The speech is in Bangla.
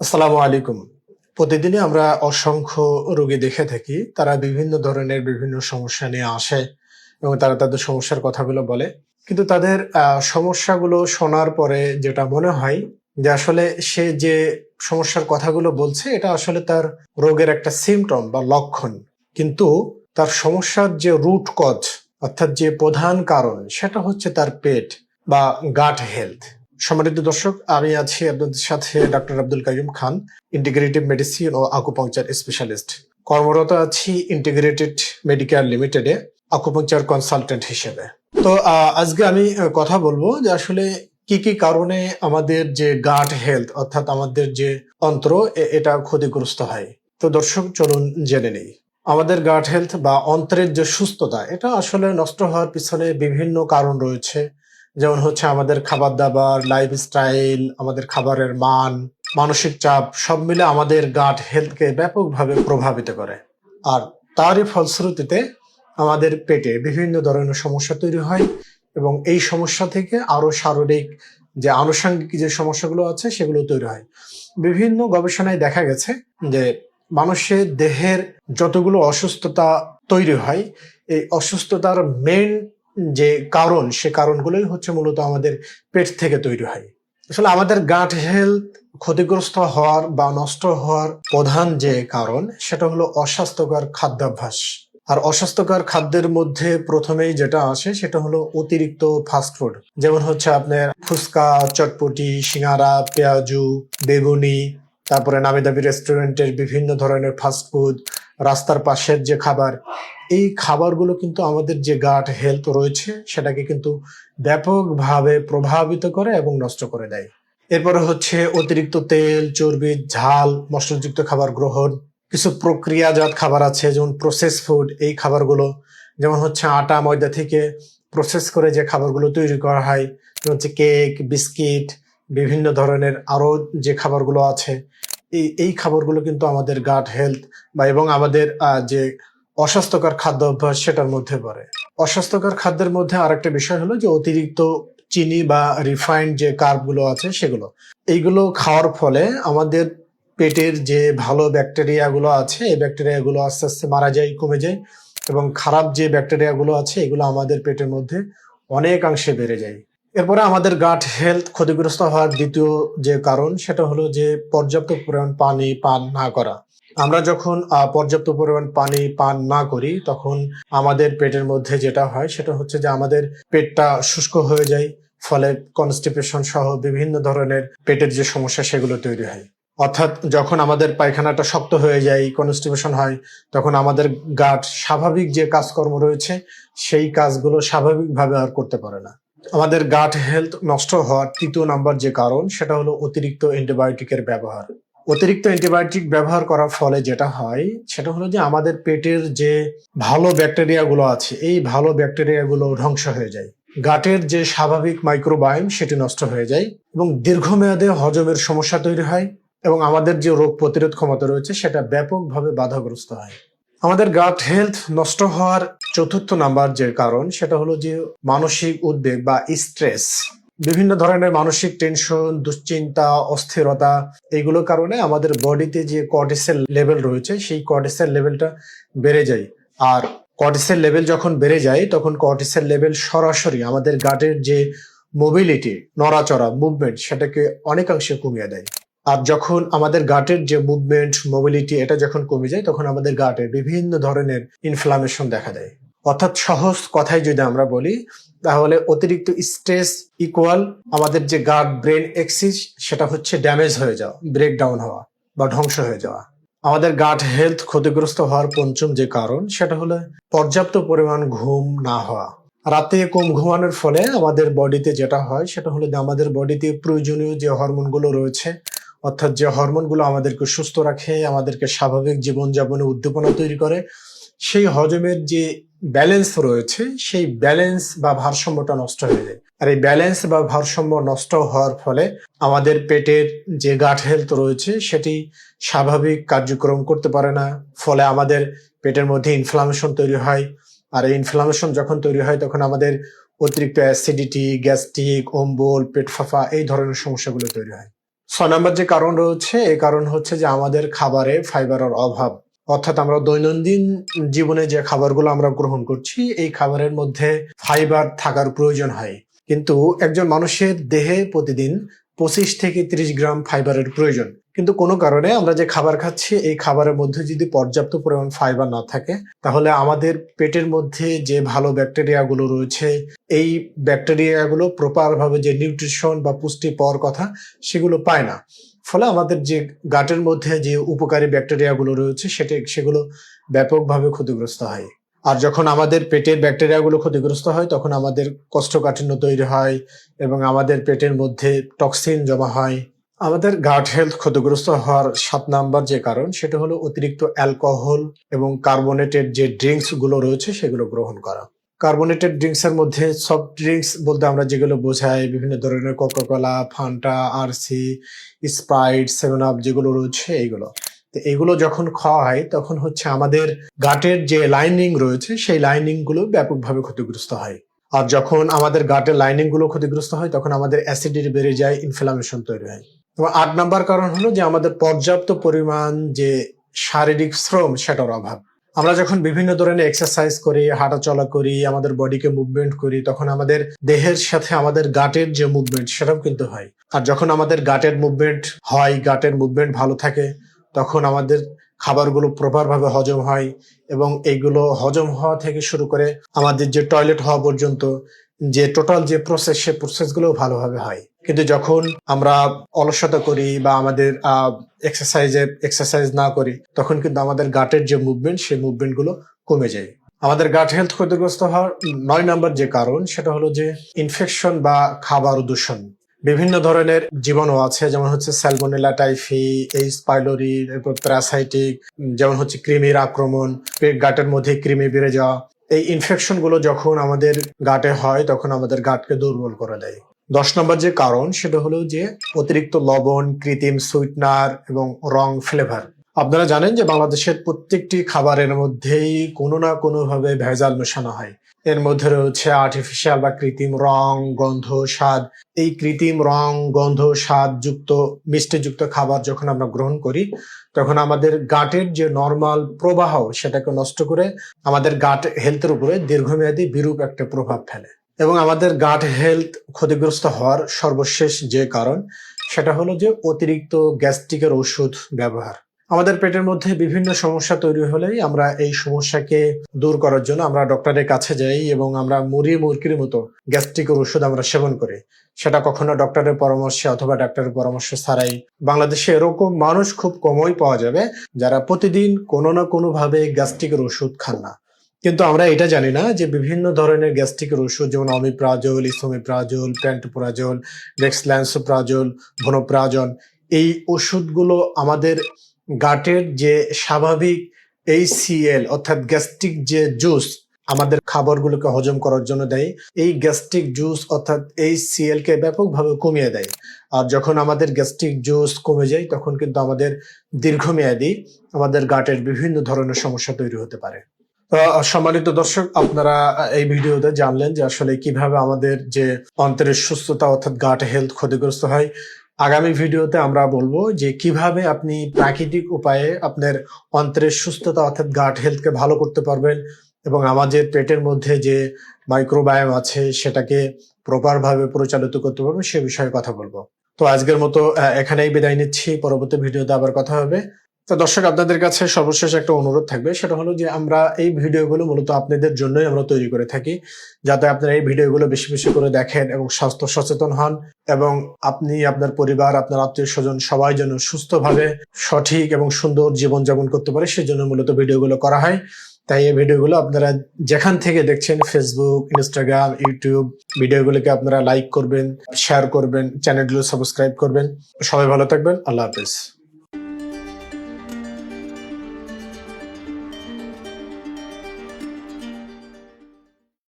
আসসালামু আলাইকুম। প্রতিদিনই আমরা অসংখ্য রোগী দেখে থাকি। তারা বিভিন্ন ধরনের বিভিন্ন সমস্যা নিয়ে আসে এবং তারা তাদের সমস্যার কথাগুলো বলে। কিন্তু তাদের সমস্যাগুলো শোনার পরে যেটা মনে হয় যে আসলে সে যে সমস্যার কথাগুলো বলছে এটা আসলে তার রোগের একটা সিম্পটম বা লক্ষণ। কিন্তু তার সমস্যার যে রুট কজ অর্থাৎ যে প্রধান কারণ সেটা হচ্ছে তার পেট বা গাট হেলথ। সম্মানিত দর্শক, আমি আছি আপনাদের সাথে ডক্টর আব্দুল কাইয়ুম খান, ইন্টিগ্রেটিভ মেডিসিন ও আকুপাংচার স্পেশালিস্ট। কর্মরত আছি ইন্টিগ্রেটেড মেডিকেয়ার লিমিটেডে আকুপাংচার কনসালটেন্ট হিসেবে। তো আজকে আমি কথা বলবো যে আসলে কি কি কারণে আমাদের যে গাট হেলথ অর্থাৎ আমাদের যে অন্ত্র এটা ক্ষতিগ্রস্ত হয়। তো দর্শক, চলুন জেনে নেই। আমাদের গাট হেলথ বা অন্ত্রের যে সুস্থতা এটা আসলে নষ্ট হওয়ার পিছনে বিভিন্ন কারণ রয়েছে। যেমন হচ্ছে আমাদের খাবার দাবার, লাইফস্টাইল, আমাদের খাবারের মান, মানসিক চাপ সব মিলে আমাদের গাট হেলথকে ব্যাপকভাবে প্রভাবিত করে। আর তারই ফলশ্রুতিতে আমাদের পেটে বিভিন্ন ধরনের সমস্যা তৈরি হয় এবং এই সমস্যা থেকে আরো শারীরিক যে আনুষঙ্গিক যে সমস্যাগুলো আছে সেগুলো তৈরি হয়। বিভিন্ন গবেষণায় দেখা গেছে যে মানুষের দেহের যতগুলো অসুস্থতা তৈরি হয়, এই অসুস্থতার মেন যে কারণ সে কারণগুলোই হচ্ছে মূলত আমাদের পেট থেকে তৈরি হয়। আসলে আমাদের গাট হেলথ ক্ষতিগ্রস্ত হওয়ার বা নষ্ট হওয়ার প্রধান যে কারণ সেটা হলো অস্বাস্থ্যকর খাদ্যাভ্যাস। আর অস্বাস্থ্যকর খাদ্যের মধ্যে প্রথমেই যেটা আসে সেটা হলো অতিরিক্ত ফাস্টফুড। যেমন হচ্ছে আপনার ফুচকা, চটপটি, সিঙ্গারা, পেঁয়াজু, বেগুনি, তারপরে নামি দামি রেস্টুরেন্টের বিভিন্ন ধরনের ফাস্টফুড, রাস্তার পাশের যে খাবার, এই খাবারগুলো কিন্তু আমাদের যে গাট হেলথ রয়েছে সেটাকে কিন্তু ব্যাপকভাবে প্রভাবিত করে এবং নষ্ট করে দেয়। এরপরে হচ্ছে অতিরিক্ত তেল, চর্বি, ঝাল, মশলাযুক্ত খাবার গ্রহণ। কিছু প্রক্রিয়াজাত খাবার আছে যেমন প্রসেস ফুড, এই খাবারগুলো যেমন হচ্ছে আটা ময়দা থেকে প্রসেস করে যে খাবারগুলো তৈরি করা হয়, যেমন হচ্ছে কেক, বিস্কিট, বিভিন্ন ধরনের আরো যে খাবারগুলো আছে, এই খাবারগুলো কিন্তু আমাদের গাট হেলথ বা এবং আমাদের যে অস্বাস্থ্যকর খাদ্য অভ্যাস সেটার মধ্যে পড়ে। অস্বাস্থ্যকর খাদ্যের মধ্যে আরেকটা বিষয় হলো যে অতিরিক্ত চিনি বা রিফাইন্ড যে কার্ব গুলো আছে সেগুলো, এইগুলো খাওয়ার ফলে আমাদের পেটের যে ভালো ব্যাকটেরিয়া গুলো আছে এই ব্যাকটেরিয়া গুলো আস্তে আস্তে মারা যায়, কমে যায় এবং খারাপ যে ব্যাকটেরিয়া গুলো আছে এগুলো আমাদের পেটের মধ্যে অনেকাংশে বেড়ে যায়। এরপরে আমাদের গাট হেলথ ক্ষতিগ্রস্ত হওয়ার দ্বিতীয় যে কারণ সেটা হলো যে পর্যাপ্ত পরিমাণ পানি পান না করা। আমরা যখন পর্যাপ্ত পরিমাণ পানি পান না করি তখন আমাদের পেটের মধ্যে যেটা হয় সেটা হচ্ছে যে আমাদের পেটটা শুষ্ক হয়ে যায়, ফলে কনস্টিপেশন সহ বিভিন্ন ধরনের পেটের যে সমস্যা সেগুলো তৈরি হয়। অর্থাৎ যখন আমাদের পায়খানাটা শক্ত হয়ে যায়, কনস্টিপেশন হয়, তখন আমাদের গাট স্বাভাবিক যে কাজকর্ম রয়েছে সেই কাজগুলো স্বাভাবিকভাবে আর করতে পারে না। আমাদের গাট হেলথ নষ্ট হওয়ার তৃতীয় নাম্বার যে কারণ সেটা হলো অতিরিক্ত অ্যান্টিবায়োটিকের ব্যবহার। অতিরিক্ত অ্যান্টিবায়োটিক ব্যবহার করার ফলে যেটা হয় সেটা হলো যে আমাদের পেটের যে ভালো ব্যাকটেরিয়া গুলো আছে এই ভালো ব্যাকটেরিয়া গুলো ধ্বংস হয়ে যায়। গাটের যে স্বাভাবিক মাইক্রোবায়োম সেটি নষ্ট হয়ে যায় এবং দীর্ঘমেয়াদে হজমের সমস্যা তৈরি হয় এবং আমাদের যে রোগ প্রতিরোধ ক্ষমতা রয়েছে সেটা ব্যাপকভাবে বাধাগ্রস্ত হয়। আমাদের গাট হেলথ নষ্ট হওয়ার চতুর্থ নাম্বার যে কারণ সেটা হলো যে মানসিক উদ্বেগ বা স্ট্রেস। বিভিন্ন ধরনের মানসিক টেনশন, দুশ্চিন্তা, অস্থিরতা, এইগুলোর কারণে আমাদের বডিতে যে কর্টিসল লেভেল রয়েছে সেই কর্টিসল লেভেলটা বেড়ে যায়। আর কর্টিসল লেভেল যখন বেড়ে যায় তখন কর্টিসল লেভেল সরাসরি আমাদের গাটের যে মোবিলিটি, নড়াচড়া, মুভমেন্ট সেটাকে অনেকাংশে কমিয়ে দেয়। আর যখন আমাদের গাটের যে মুভমেন্ট, মোবিলিটি এটা যখন কমে যায় তখন আমাদের গাটে বিভিন্ন ধরনের ইনফ্লামেশন দেখা দেয়। অর্থাৎ সহজ কথায় যদি আমরা বলি তাহলে অতিরিক্ত স্ট্রেস ইকুয়াল আমাদের যে গাট ব্রেন এক্সিস সেটা হচ্ছে ড্যামেজ হয়ে যাওয়া, ব্রেকডাউন হওয়া বা ধ্বংস হয়ে যাওয়া। আমাদের গাট হেলথ ক্ষতিগ্রস্ত হওয়ার পঞ্চম যে কারণ সেটা হলো পর্যাপ্ত পরিমাণ ঘুম না হওয়া। রাতে কম ঘুমানোর ফলে আমাদের বডিতে যেটা হয় সেটা হলো যে আমাদের বডিতে প্রয়োজনীয় যে হরমোনগুলো রয়েছে, অর্থাৎ যে হরমোনগুলো আমাদেরকে সুস্থ রাখে, আমাদেরকে স্বাভাবিক জীবনযাপনে উদ্দীপনা তৈরি করে, সেই হজমের যে ব্যালেন্স রয়েছে সেই ব্যালেন্স বা ভারসাম্যটা নষ্ট হয়ে যায়। আর এই ব্যালেন্স বা ভারসাম্য নষ্ট হওয়ার ফলে আমাদের পেটের যে গাট হেলথ রয়েছে সেটি স্বাভাবিক কার্যক্রম করতে পারে না, ফলে আমাদের পেটের মধ্যে ইনফ্লামেশন তৈরি হয়। আর এই ইনফ্লামেশন যখন তৈরি হয় তখন আমাদের অতিরিক্ত অ্যাসিডিটি, গ্যাস্ট্রিক, অম্বল, পেট ফাঁপা এই ধরনের সমস্যাগুলো তৈরি হয়। 6 নাম্বার যে কারণ রয়েছে, এই কারণ হচ্ছে যে আমাদের খাবারে ফাইবারের অভাব। অর্থাৎ আমরা দৈনন্দিন জীবনে যে খাবারগুলো আমরা গ্রহণ করছি, এই খাবারের মধ্যে ফাইবার থাকার প্রয়োজন হয়। কিন্তু একজন মানুষের দেহে প্রতিদিন 25 থেকে 30 গ্রাম ফাইবারের প্রয়োজন। কিন্তু কোনো কারণে আমরা যে খাবার খাচ্ছি, এই খাবারের মধ্যে যদি পর্যাপ্ত পরিমাণ ফাইবার না থাকে, তাহলে আমাদের পেটের মধ্যে যে ভালো ব্যাকটেরিয়াগুলো রয়েছে, এই ব্যাকটেরিয়াগুলো প্রপারভাবে যে নিউট্রিশন বা পুষ্টি পাওয়ার কথা, সেগুলো পায় না। ফলে আমাদের যে গাটের মধ্যে যে উপকারী ব্যাকটেরিয়াগুলো রয়েছে, সেগুলো ব্যাপকভাবে ক্ষতিগ্রস্ত হয়। আর যখন আমাদের পেটের ব্যাকটেরিয়াগুলো ক্ষতিগ্রস্ত হয়, তখন আমাদের কোষ্ঠকাঠিন্য তৈরি হয় এবং আমাদের পেটের মধ্যে টক্সিন জমা হয়। আমাদের গাট হেলথ ক্ষতিগ্রস্ত হওয়ার 7 নাম্বার যে কারণ, সেটা হলো অতিরিক্ত অ্যালকোহল এবং কার্বোনেটেড যে ড্রিঙ্কস গুলো রয়েছে, সেগুলো গ্রহণ করা। কার্বোনেটেড ড্রিঙ্কস এর মধ্যে সফট ড্রিঙ্কস বলতে আমরা যেগুলো বোঝাই, বিভিন্ন ধরনের Coca Cola, Fanta, RC, Sprite, 7 up যেগুলো রয়েছে, এইগুলো। তো এগুলো যখন খাওয়া হয়, তখন হচ্ছে আমাদের গাটের যে লাইনিং রয়েছে, সেই লাইনিং গুলো ব্যাপকভাবে ক্ষতিগ্রস্ত হয়। আর যখন আমাদের গাটের লাইনিং গুলো ক্ষতিগ্রস্ত হয়, তখন আমাদের অ্যাসিডিটি বেড়ে যায়, ইনফ্লামেশন তৈরি হয়। এবং 8 নাম্বার কারণ হলো যে আমাদের পর্যাপ্ত পরিমাণ যে শারীরিক শ্রম, সেটার অভাব। আমরা যখন বিভিন্ন ধরনের এক্সারসাইজ করি, হাঁটাচলা করি, আমাদের বডিকে মুভমেন্ট করি, তখন আমাদের দেহের সাথে আমাদের গাটের যে মুভমেন্ট, সেটাও কিন্তু হয়। আর যখন আমাদের গাটের মুভমেন্ট হয়, গাটের মুভমেন্ট ভালো থাকে, তখন আমাদের খাবারগুলো প্রপার ভাবে হজম হয় এবং এইগুলো হজম হওয়া থেকে শুরু করে আমাদের যে টয়লেট হওয়া পর্যন্ত যে টোটাল যে প্রসেস, সে প্রসেসগুলো ভালোভাবে হয়। কিন্তু যখন আমরা অলসতা করি বা আমাদের এক্সারসাইজ না করি, তখন কিন্তু আমাদের গাটের যে মুভমেন্ট, সেই মুভমেন্ট গুলো কমে যায়। আমাদের গাট হেলথ ক্ষতিগ্রস্ত হওয়ার 9 নাম্বার যে কারণ, সেটা হলো যে ইনফেকশন বা খাবার দূষণ। বিভিন্ন ধরনের জীবাণু আছে, যেমন হচ্ছে স্যালমোনেলা টাইফি, এইচ পাইলোরি, এরপর প্যারাসাইটিক, যেমন হচ্ছে কৃমির আক্রমণ, গাটের মধ্যে কৃমি বেড়ে যাওয়া। এই ইনফেকশন গুলো যখন আমাদের গাটে হয়, তখন আমাদের গাটকে দুর্বল করে দেয়। 10 নম্বর যে কারণ, সেটা হলো যে অতিরিক্ত লবণ, কৃত্রিম সুইটনার এবং রং ফ্লেভার। আপনারা জানেন যে বাংলাদেশের প্রত্যেকটি খাবারের মধ্যেই কোনো না কোনো ভাবে ভেজাল মেশানো হয়। এর মধ্যে রয়েছে আর্টিফিশিয়াল বা কৃত্রিম রং, গন্ধ, স্বাদ। এই কৃত্রিম রং, গন্ধ, স্বাদ যুক্ত মিষ্টিযুক্ত খাবার যখন আমরা গ্রহণ করি, তখন আমাদের গাটের যে নর্মাল প্রবাহ, সেটাকে নষ্ট করে আমাদের গাট হেলথের উপরে দীর্ঘমেয়াদী বিরূপ একটা প্রভাব ফেলে। এবং আমাদের গাট হেলথ ক্ষতিগ্রস্ত হওয়ার সর্বশেষ যে কারণ, সেটা হলো যে অতিরিক্ত গ্যাস্ট্রিকের ওষুধ ব্যবহার। আমাদের পেটের মধ্যে বিভিন্ন সমস্যা তৈরি হলেই আমরা এই সমস্যাকে দূর করার জন্য আমরা ডক্টরের কাছে যাই এবং আমরা মুরগির মতো গ্যাস্ট্রিকের ওষুধ আমরা সেবন করি। সেটা কখনো ডক্টরের পরামর্শে অথবা ডাক্তারের পরামর্শ ছাড়াই। বাংলাদেশে এরকম মানুষ খুব কমই পাওয়া যাবে যারা প্রতিদিন কোনো না কোনো ভাবে গ্যাস্ট্রিকের ওষুধ খান না। কিন্তু আমরা এটা জানি না যে বিভিন্ন ধরনের গ্যাস্ট্রিকের ওষুধ, যেমন অমিপ্রাজল, ইসোমিপ্রাজল, প্যান্টোপ্রাজল, ডেক্সল্যান্সোপ্রাজল, ভোনোপ্রাজল, এই ওষুধগুলো আমাদের গাটের যে স্বাভাবিক HCl অর্থাৎ গ্যাস্ট্রিক যে জুস আমাদের খাবারগুলোকে হজম করার জন্য দেয়, এই গ্যাস্ট্রিক জুস অর্থাৎ HCl কে ব্যাপকভাবে কমিয়ে দেয়। আর যখন আমাদের গ্যাস্ট্রিক জুস কমে যায়, তখন কিন্তু আমাদের দীর্ঘমেয়াদী আমাদের গাটের বিভিন্ন ধরনের সমস্যা তৈরি হতে পারে। তো সম্মানিত দর্শক, আপনারা এই ভিডিওতে জানলেন যে আসলে কিভাবে আমাদের যে অন্তরের সুস্থতা অর্থাৎ গাট হেলথ ক্ষতিগ্রস্ত হয়। আগামী ভিডিওতে আমরা বলবো যে কিভাবে আপনি প্রাকৃতিক উপায়ে আপনার অন্তরের সুস্থতা অর্থাৎ গাট হেলথকে ভালো করতে পারবেন এবং আমাদের পেটের মধ্যে যে মাইক্রোবায়োম আছে, সেটাকে প্রপার ভাবে পরিচালিত করতে পারবেন, সে বিষয়ে কথা বলবো। তো আজকের মতো এখানেই বিদায় নিচ্ছি। পরবর্তী ভিডিওতে আবার কথা হবে। তো দর্শক, আপনাদের কাছে সর্বশেষ একটা অনুরোধ থাকবে, সেটা হলো যে আমরা এই ভিডিওগুলো মূলত আপনাদের জন্যই আমরা তৈরি করে থাকি, যাতে আপনারা এই ভিডিওগুলো বেশি বেশি করে দেখেন এবং স্বাস্থ্য সচেতন হন এবং আপনি, আপনার পরিবার, আপনার আত্মীয় স্বজন সবাই যেন সুস্থভাবে সঠিক এবং সুন্দর জীবনযাপন করতে পারে, সেজন্য মূলত ভিডিওগুলো করা হয়। তাই এই ভিডিওগুলো আপনারা যেখান থেকে দেখছেন, ফেসবুক, ইনস্টাগ্রাম, ইউটিউব, ভিডিওগুলোকে আপনারা লাইক করবেন, শেয়ার করবেন, চ্যানেলগুলো সাবস্ক্রাইব করবেন। সবাই ভালো থাকবেন। আল্লাহ হাফেজ।